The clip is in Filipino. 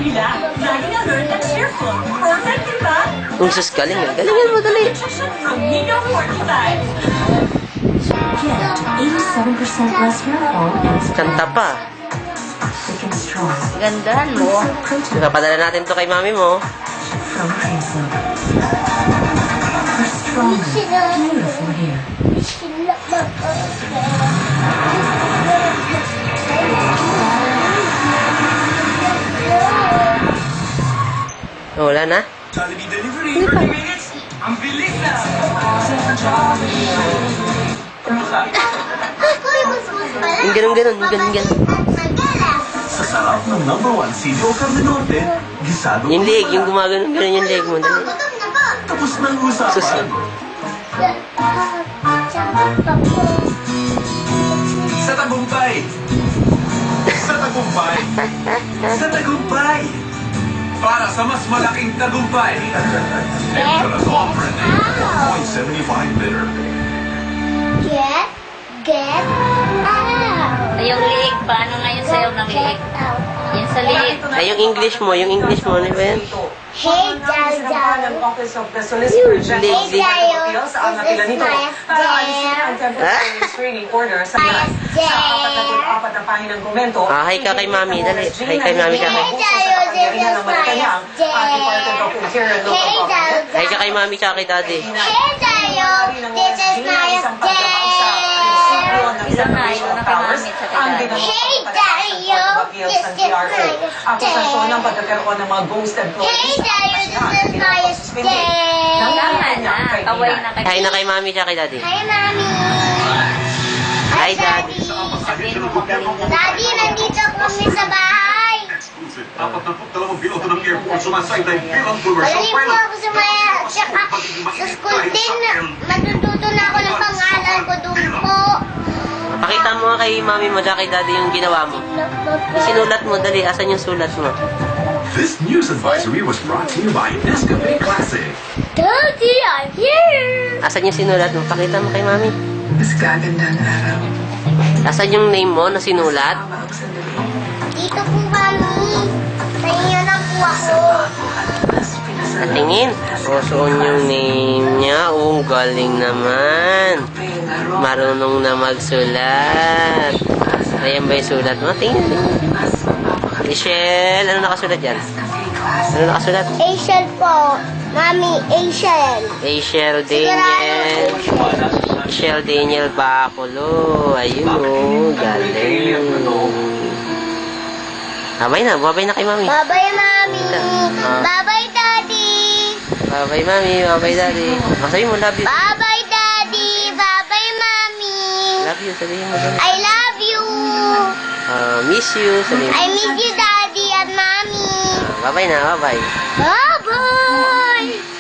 Relax, laging alert at cheerful. Perfect, di ba? Sus, galing yan. Galingan mo, dali. Nutrition from Nino Fortified. Get 87% less hair fall and Kanta pa. thick and strong. Gandahan mo. Protein Ipapadala natin to kay mami mo. from Princeton. For stronger, beautiful hair. Oh, wala na? Jollibee Delivery, 30 minutes. Ang bilis na! Yung ganun-ganun, yung ganun-ganun. Sa sarap ng #1 Sitio Carmenorte, gisado. Yung leg, yung gumagano-ganun yung leg mo. Dali. Tapos ng usapan. Susi. Sa tagumpay. Sa tagumpay. Sa tagumpay. Para sa mas malaking tagumpay. Extra Sovereign 4.75 liter. Get out. Yung liig, paano nga yung sayaw ng liig? Yan sa liig. Ay, yung English mo, ano ba yan? Hey, Jaja. ng Office of the Solicitor Yung General leg, leg. Appeals sa nakila nito para alisin ang temporary restraining order sa apat na pahinang komento. Ah, hi ka kay mami, dali. Hi kay mami ka kay. Hi ka kay mami ka kay daddy. Hey, Dayo. This is my day. Ilang na, ilang na kay mami sa kay daddy. Hey, Dayo. This is my Akusasyon ng day. pagkakaroon ng mga ghost employees. Hey, Dayo. This is my day. Tama na, kaway na kay Hi na kay mami ka kay daddy. Hi, Mami. Hi, Daddy. Sabihin mo magaling ka. Daddy, nandito kami sa bahay. Apat na dalawang piloto ng Air Force sumasayday bilang commercial Magaling po pilot. ako sa maya. Tsaka, sa school din, matututo na ako ng pangalan ko doon po. Pakita mo nga kay mami mo kay daddy yung ginawa mo. Sinulat mo, dali. Asan yung sulat mo? This news advisory was brought to you by Nescafe Classic. Daddy, I'm here. Asan yung sinulat mo? Pakita mo kay mami. Mas gaganda ng araw. Asan yung name mo na sinulat? Dito po, Mami. Sa inyo na po ako. Natingin. Suon yung name niya. Oh, galing naman. Marunong na magsulat. Ayan ba yung sulat mo? Tingin. Michelle, ano nakasulat yan? Ano nakasulat? Asian po. Mami, Asian. Michelle Daniel. Michelle Daniel Baculo. Ayun o. Galing. Babay na kay mami. Bye-bye, Mami. Ah. Bye-bye, Daddy. Babay mami. Babay daddy. Sabihin mo, love you. Bye-bye, Daddy. Bye-bye, Mami. Love you. Sabihin mo. Dali. I love you. Miss you. Sabihin mo. I miss you, Daddy and Mommy. Babay na. Babay. Bye-bye.